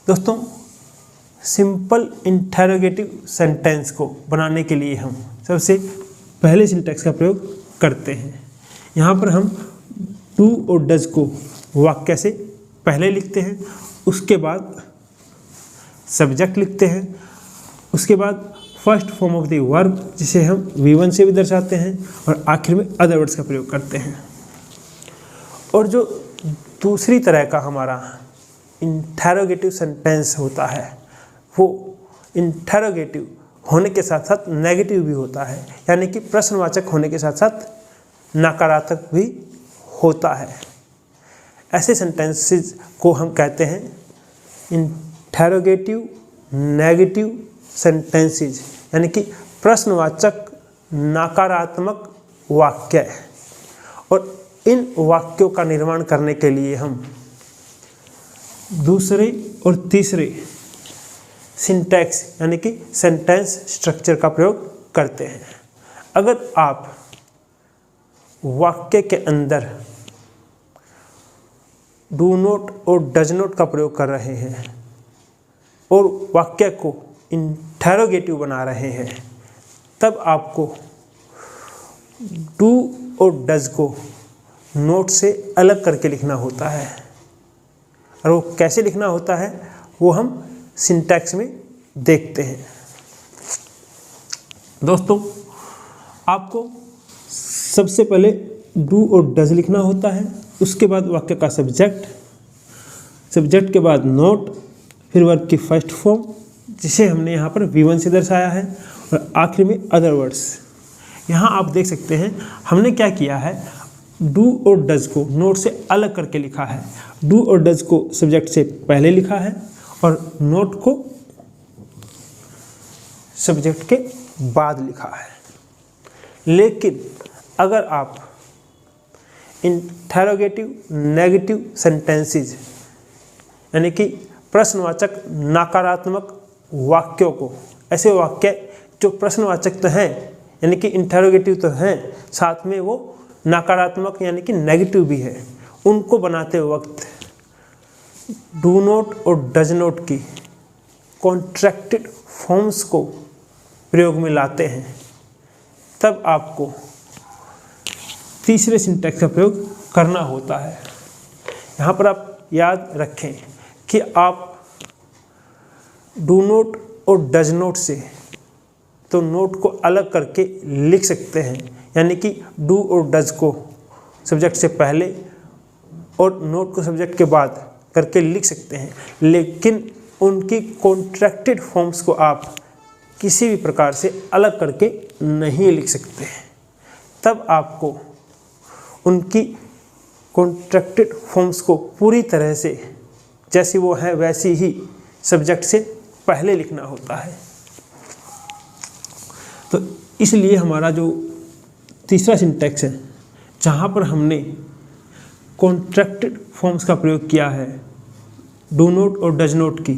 दोस्तों, सिंपल इंटरोगेटिव सेंटेंस को बनाने के लिए हम सबसे पहले सिंटैक्स का प्रयोग करते हैं। यहाँ पर हम डू और डज को वाक्य से पहले लिखते हैं, उसके बाद सब्जेक्ट लिखते हैं उसके बाद first form of the verb जिसे हम V1 से भी दर्शाते हैं और आखिर में अदर वर्ड्स का प्रयोग करते हैं। और जो दूसरी तरह का हमारा इंटरोगेटिव सेंटेंस होता है वो इंटरोगेटिव होने के साथ साथ नेगेटिव भी होता है, यानी कि प्रश्नवाचक होने के साथ साथ नकारात्मक भी होता है। ऐसे सेंटेंसेस को हम कहते हैं इंटरोगेटिव नेगेटिव सेंटेंसेस, यानी कि प्रश्नवाचक नकारात्मक वाक्य। और इन वाक्यों का निर्माण करने के लिए हम दूसरे और तीसरे सिंटैक्स यानी कि सेंटेंस स्ट्रक्चर का प्रयोग करते हैं। अगर आप वाक्य के अंदर डू नॉट और डज नॉट का प्रयोग कर रहे हैं और वाक्य को इंटरोगेटिव बना रहे हैं, तब आपको डू और डज को नोट से अलग करके लिखना होता है। और वो कैसे लिखना होता है वो हम सिंटैक्स में देखते हैं। दोस्तों, आपको सबसे पहले डू और डज लिखना होता है, उसके बाद वाक्य का सब्जेक्ट, सब्जेक्ट के बाद नोट, फिर वर्ब की फर्स्ट फॉर्म जिसे हमने यहाँ पर V1 से दर्शाया है और आखिर में अदर वर्ड्स। यहाँ आप देख सकते हैं हमने क्या किया है, डू और डज को नोट से अलग करके लिखा है। डू और डज को सब्जेक्ट से पहले लिखा है और नोट को सब्जेक्ट के बाद लिखा है। लेकिन अगर आप इंटरोगेटिव नेगेटिव सेंटेंसेस यानी कि प्रश्नवाचक नकारात्मक वाक्यों को, ऐसे वाक्य जो प्रश्नवाचक तो हैं यानी कि इंटरोगेटिव तो हैं, साथ में वो नकारात्मक यानी कि नेगेटिव भी है, उनको बनाते वक्त डू नॉट और डज नॉट की कॉन्ट्रैक्टेड फॉर्म्स को प्रयोग में लाते हैं, तब आपको तीसरे सिंटैक्स का प्रयोग करना होता है। यहाँ पर आप याद रखें कि आप डू नॉट और डज नॉट से तो नोट को अलग करके लिख सकते हैं, यानी कि डू और डज को सब्जेक्ट से पहले और नोट को सब्जेक्ट के बाद करके लिख सकते हैं, लेकिन उनकी कॉन्ट्रैक्टेड फॉर्म्स को आप किसी भी प्रकार से अलग करके नहीं लिख सकते। तब आपको उनकी कॉन्ट्रैक्टेड फॉर्म्स को पूरी तरह से जैसी वो है वैसी ही सब्जेक्ट से पहले लिखना होता है। तो इसलिए हमारा जो तीसरा सिंटैक्स है जहाँ पर हमने कॉन्ट्रैक्टेड फॉर्म्स का प्रयोग किया है डू नॉट और डज नॉट की,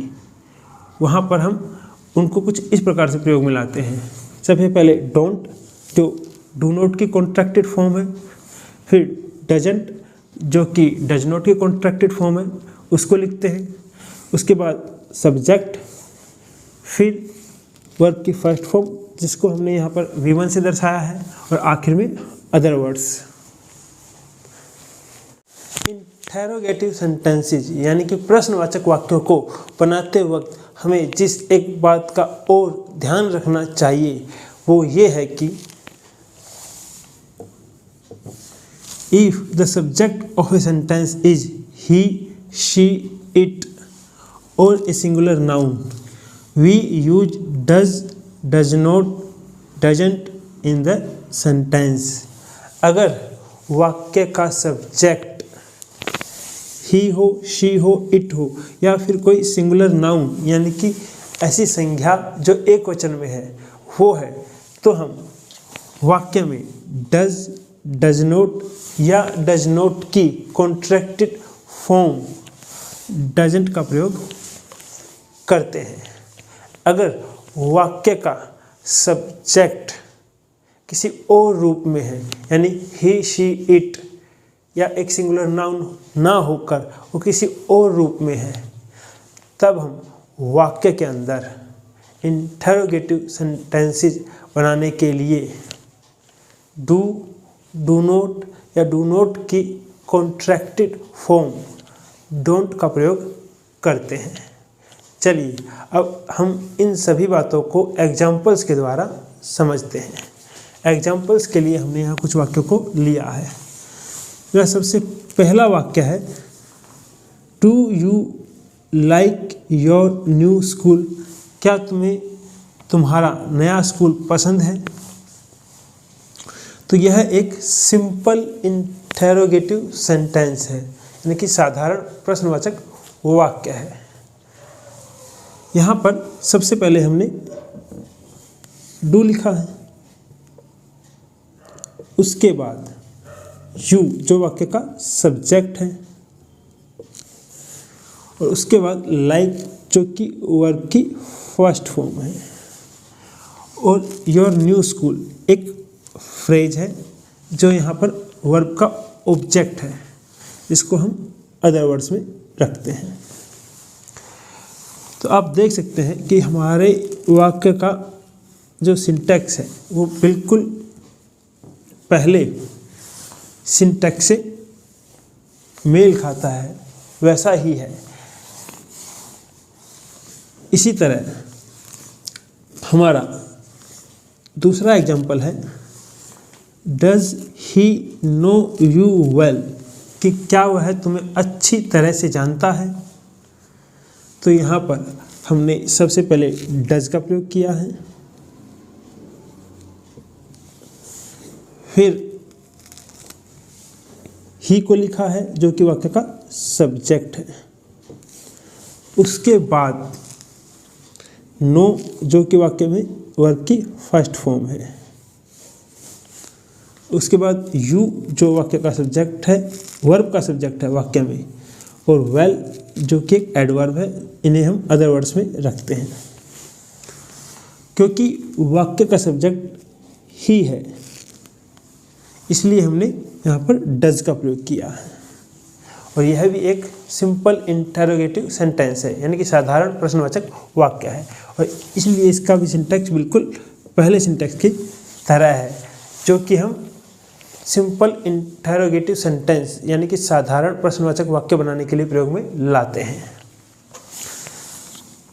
वहाँ पर हम उनको कुछ इस प्रकार से प्रयोग में लाते हैं। सबसे पहले डोंट जो डू नॉट की कॉन्ट्रैक्टेड फॉर्म है, फिर डजंट जो कि डज नॉट की कॉन्ट्रैक्टेड फॉर्म है उसको लिखते हैं, उसके बाद सब्जेक्ट, फिर वर्ब की फर्स्ट फॉर्म जिसको हमने यहाँ पर V1 से दर्शाया है और आखिर में अदर वर्ड्स। इंटरोगेटिव सेंटेंसेस यानी कि प्रश्नवाचक वाक्यों को बनाते वक्त हमें जिस एक बात का और ध्यान रखना चाहिए वो ये है कि if the subject of a sentence is he, she, it और a singular noun we use does, does not, doesn't in the sentence. अगर वाक्य का सब्जेक्ट ही हो, शी हो, इट हो या फिर कोई सिंगुलर नाउन यानी कि ऐसी संज्ञा जो एक वचन में है वो है, तो हम वाक्य में डज, डज नॉट या डज नॉट की कॉन्ट्रैक्टेड फॉर्म डजंट का प्रयोग करते हैं। अगर वाक्य का सब्जेक्ट किसी और रूप में है यानी ही, शी, इट या एक सिंगुलर नाउन ना होकर वो किसी और रूप में है, तब हम वाक्य के अंदर इंटरोगेटिव सेंटेंसेस बनाने के लिए डू, डू नॉट या डू नॉट की कॉन्ट्रैक्टेड फॉर्म डोंट का प्रयोग करते हैं। चलिए अब हम इन सभी बातों को एग्जाम्पल्स के द्वारा समझते हैं। एग्जाम्पल्स के लिए हमने यहाँ कुछ वाक्यों को लिया है। मेरा सबसे पहला वाक्य है, do you like your new school? क्या तुम्हें तुम्हारा नया स्कूल पसंद है? तो यह एक सिंपल इंटेरोगेटिव सेंटेंस है, यानी कि साधारण प्रश्नवाचक वाक्य है। यहाँ पर सबसे पहले हमने डू लिखा है, उसके बाद यू जो वाक्य का सब्जेक्ट है, और उसके बाद लाइक जो कि वर्ब की फर्स्ट फॉर्म है, और योर न्यू स्कूल एक फ्रेज है जो यहाँ पर वर्ब का ऑब्जेक्ट है, जिसको हम अदर वर्ड्स में रखते हैं। तो आप देख सकते हैं कि हमारे वाक्य का जो सिंटैक्स है वो बिल्कुल पहले सिंटैक्स से मेल खाता है, वैसा ही है। इसी तरह हमारा दूसरा एग्जाम्पल है, does he know you well? कि क्या वह तुम्हें अच्छी तरह से जानता है? तो यहाँ पर हमने सबसे पहले डज का प्रयोग किया है, फिर ही को लिखा है जो कि वाक्य का सब्जेक्ट है, उसके बाद नो जो कि वाक्य में वर्ब की फर्स्ट फॉर्म है, उसके बाद यू जो वाक्य का सब्जेक्ट है, वर्ब का सब्जेक्ट है वाक्य में, और वेल जो कि एक एडवर्ब है। इन्हें हम अदर वर्ड्स में रखते हैं। क्योंकि वाक्य का सब्जेक्ट ही है, इसलिए हमने यहाँ पर डज का प्रयोग किया है। और यह भी एक सिंपल इंटरोगेटिव सेंटेंस है, यानी कि साधारण प्रश्नवाचक वाक्य है, और इसलिए इसका भी सिंटैक्स बिल्कुल पहले सिंटैक्स की तरह है, जो कि हम सिंपल इंटरोगेटिव सेंटेंस यानी कि साधारण प्रश्नवाचक वाक्य बनाने के लिए प्रयोग में लाते हैं।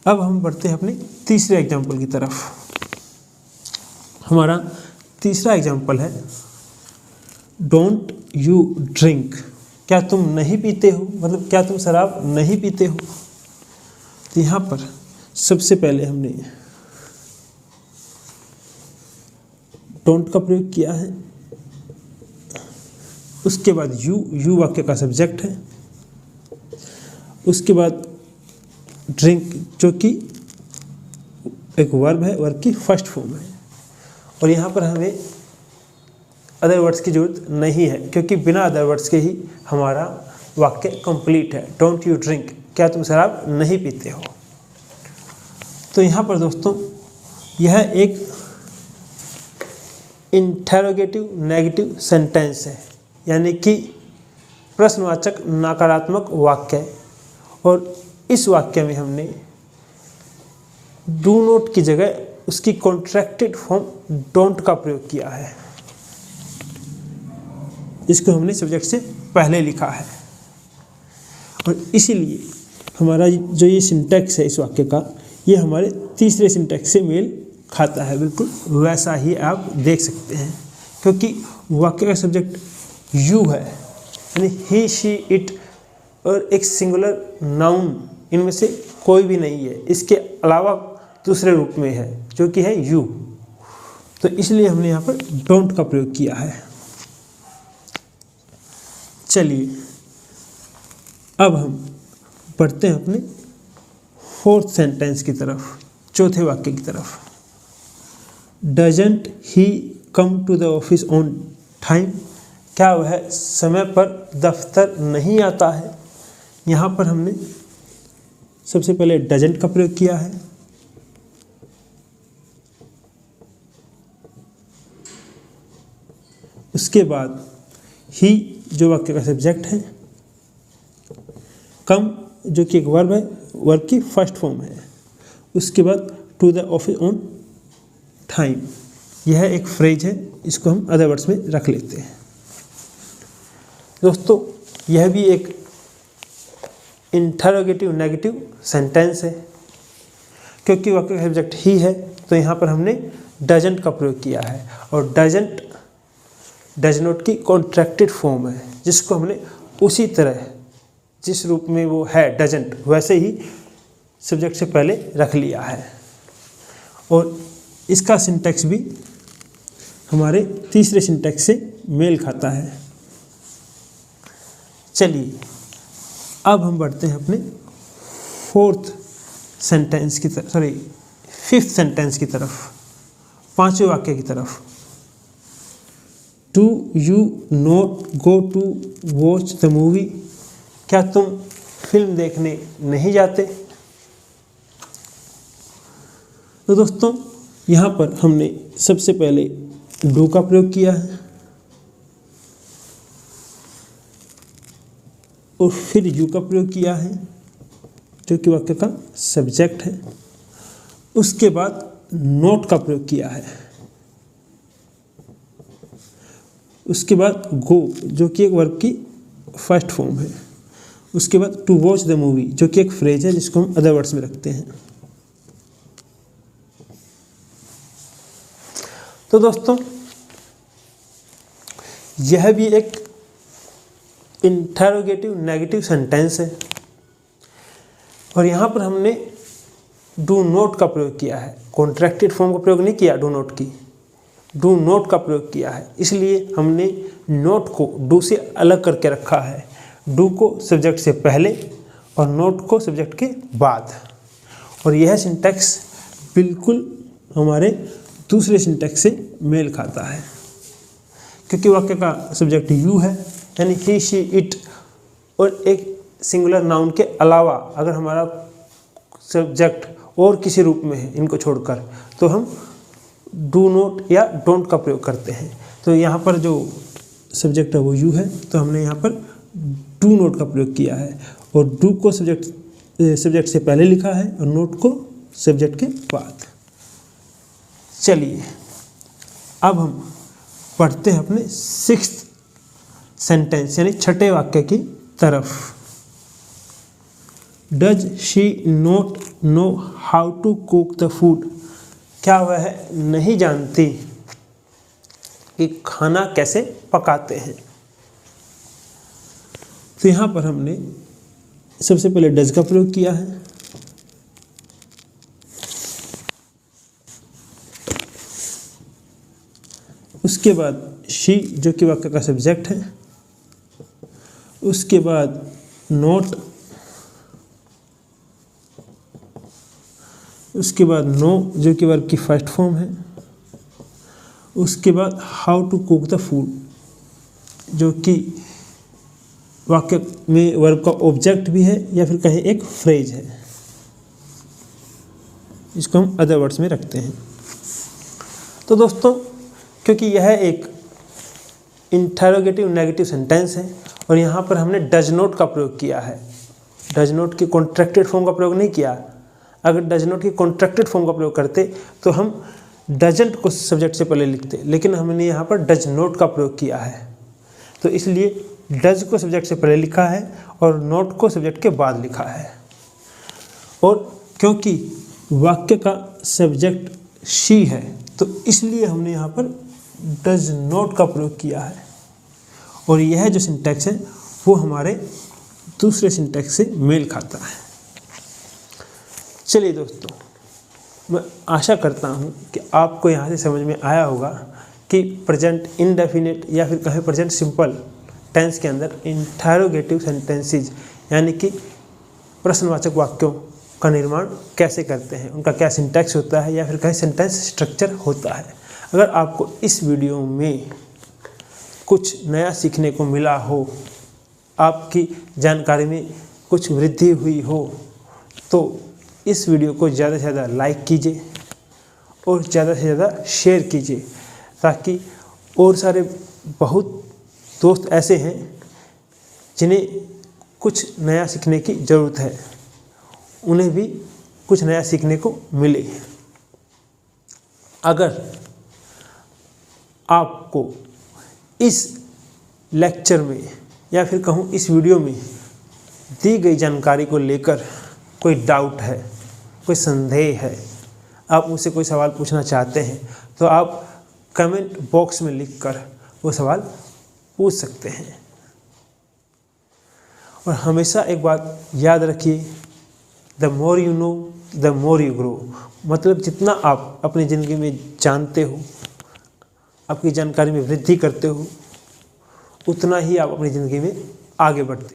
अब हम बढ़ते हैं अपने तीसरे एग्जाम्पल की तरफ। हमारा तीसरा एग्जाम्पल है, डोंट यू ड्रिंक? क्या तुम नहीं पीते हो? मतलब क्या तुम शराब नहीं पीते हो? तो यहाँ पर सबसे पहले हमने डोंट का प्रयोग किया है, उसके बाद यू वाक्य का सब्जेक्ट है, उसके बाद ड्रिंक जो कि एक वर्ब है, वर्ब की फर्स्ट फॉर्म है, और यहाँ पर हमें अदर वर्ड्स की जरूरत नहीं है, क्योंकि बिना अदर वर्ड्स के ही हमारा वाक्य कंप्लीट है। Don't you drink? क्या तुम शराब नहीं पीते हो? तो यहाँ पर दोस्तों यह एक इंटरोगेटिव नेगेटिव सेंटेंस है, यानी कि प्रश्नवाचक नकारात्मक वाक्य है, और इस वाक्य में हमने डू नॉट की जगह उसकी कॉन्ट्रैक्टेड फॉर्म डोंट का प्रयोग किया है, जिसको हमने सब्जेक्ट से पहले लिखा है। और इसीलिए हमारा जो ये सिंटैक्स है इस वाक्य का, ये हमारे तीसरे सिंटैक्स से मेल खाता है, बिल्कुल वैसा ही आप देख सकते हैं। क्योंकि वाक्य का सब्जेक्ट यू है, यानी ही शी इट, और एक सिंगुलर नाउन इनमें से कोई भी नहीं है, इसके अलावा दूसरे रूप में है जो कि है यू। तो इसलिए हमने यहाँ पर डोंट का प्रयोग किया है। चलिए अब हम बढ़ते हैं अपने फोर्थ सेंटेंस की तरफ, चौथे वाक्य की तरफ। Doesn't he come to the office on time? क्या वह समय पर दफ्तर नहीं आता है? यहाँ पर हमने सबसे पहले डजंट का प्रयोग किया है, उसके बाद ही जो वाक्य का सब्जेक्ट है, कम जो कि एक वर्ब है, वर्ब की फर्स्ट फॉर्म है, उसके बाद to the office on time, यह एक फ्रेज है, इसको हम अदर वर्ड्स में रख लेते हैं। दोस्तों यह भी एक इंटरोगेटिव नेगेटिव सेंटेंस है, क्योंकि वाक्य का सब्जेक्ट ही है तो यहाँ पर हमने डजंट का प्रयोग किया है, और डजंट डज नॉट की कॉन्ट्रैक्टेड फॉर्म है, जिसको हमने उसी तरह जिस रूप में वो है डजंट वैसे ही सब्जेक्ट से पहले रख लिया है। और इसका सिंटैक्स भी हमारे तीसरे सिंटैक्स से मेल खाता है। चलिए अब हम बढ़ते हैं अपने फिफ्थ सेंटेंस की तरफ, पांचवें वाक्य की तरफ। Do you not go to watch the movie? क्या तुम फिल्म देखने नहीं जाते? तो दोस्तों यहाँ पर हमने सबसे पहले डू का प्रयोग किया है और फिर यू का प्रयोग किया है जो कि वाक्य का सब्जेक्ट है। उसके बाद नॉट का प्रयोग किया है। उसके बाद गो जो कि एक वर्ब की फर्स्ट फॉर्म है। उसके बाद टू वॉच द मूवी जो कि एक फ्रेज है जिसको हम अदर वर्ड्स में रखते हैं। तो दोस्तों यह भी एक इंटरोगेटिव नेगेटिव सेंटेंस है और यहाँ पर हमने डू नॉट का प्रयोग किया है। कॉन्ट्रैक्टेड फॉर्म का प्रयोग नहीं किया, डू नॉट का प्रयोग किया है, इसलिए हमने नॉट को डू से अलग करके रखा है। डू को सब्जेक्ट से पहले और नॉट को सब्जेक्ट के बाद। और यह सिंटैक्स बिल्कुल हमारे दूसरे सिंटैक्स से मेल खाता है, क्योंकि वाक्य का सब्जेक्ट यू है, यानी ही शी इट, और एक सिंगुलर नाउन के अलावा अगर हमारा सब्जेक्ट और किसी रूप में है इनको छोड़कर, तो हम डू नॉट या डोंट का प्रयोग करते हैं। तो यहाँ पर जो सब्जेक्ट है वो यू है, तो हमने यहाँ पर डू नॉट का प्रयोग किया है और डू को सब्जेक्ट से पहले लिखा है और नॉट को सब्जेक्ट के बाद। चलिए अब हम पढ़ते हैं अपने सिक्स्थ सेंटेंस यानी छठे वाक्य की तरफ। Does she not know how to cook the food? क्या वह नहीं जानती कि खाना कैसे पकाते हैं? तो यहाँ पर हमने सबसे पहले डज का प्रयोग किया है। उसके बाद शी जो कि वाक्य का सब्जेक्ट है। उसके बाद नॉट, उसके बाद नो जो कि वर्ब की फर्स्ट फॉर्म है। उसके बाद how to cook the food जो कि वाक्य में वर्ब का ऑब्जेक्ट भी है या फिर कहें एक फ्रेज है, इसको हम अदर वर्ड्स में रखते हैं। तो दोस्तों क्योंकि यह एक इंटरोगेटिव नेगेटिव सेंटेंस है और यहाँ पर हमने डज नॉट का प्रयोग किया है, डज नॉट की कॉन्ट्रैक्टेड फॉर्म का प्रयोग नहीं किया। अगर डज नॉट की कॉन्ट्रैक्टेड फॉर्म का प्रयोग करते तो हम डजंट को सब्जेक्ट से पहले लिखते, लेकिन हमने यहाँ पर डज नॉट का प्रयोग किया है, तो इसलिए डज को सब्जेक्ट से पहले लिखा है और नॉट को सब्जेक्ट के बाद लिखा है। और क्योंकि वाक्य का सब्जेक्ट शी है तो इसलिए हमने यहाँ पर डज नॉट का प्रयोग किया है और यह जो सिंटैक्स है वो हमारे दूसरे सिंटैक्स से मेल खाता है। चलिए दोस्तों, मैं आशा करता हूँ कि आपको यहाँ से समझ में आया होगा कि प्रेजेंट इंडेफिनिट या फिर कहें प्रेजेंट सिंपल टेंस के अंदर इंटरोगेटिव सेंटेंसेस यानी कि प्रश्नवाचक वाक्यों का निर्माण कैसे करते हैं, उनका क्या सिंटैक्स होता है या फिर कहीं सेंटेंस स्ट्रक्चर होता है। अगर आपको इस वीडियो में कुछ नया सीखने को मिला हो, आपकी जानकारी में कुछ वृद्धि हुई हो, तो इस वीडियो को ज़्यादा से ज़्यादा लाइक कीजिए और ज़्यादा से ज़्यादा शेयर कीजिए, ताकि और सारे बहुत दोस्त ऐसे हैं जिन्हें कुछ नया सीखने की ज़रूरत है, उन्हें भी कुछ नया सीखने को मिले। अगर आपको इस लेक्चर में या फिर कहूँ इस वीडियो में दी गई जानकारी को लेकर कोई डाउट है कोई संदेह है, आप मुझसे कोई सवाल पूछना चाहते हैं तो आप कमेंट बॉक्स में लिखकर वो सवाल पूछ सकते हैं। और हमेशा एक बात याद रखिए, the more you know the more you grow. मतलब जितना आप अपनी ज़िंदगी में जानते हो, आपकी जानकारी में वृद्धि करते हो, उतना ही आप अपनी ज़िंदगी में आगे बढ़ते हो।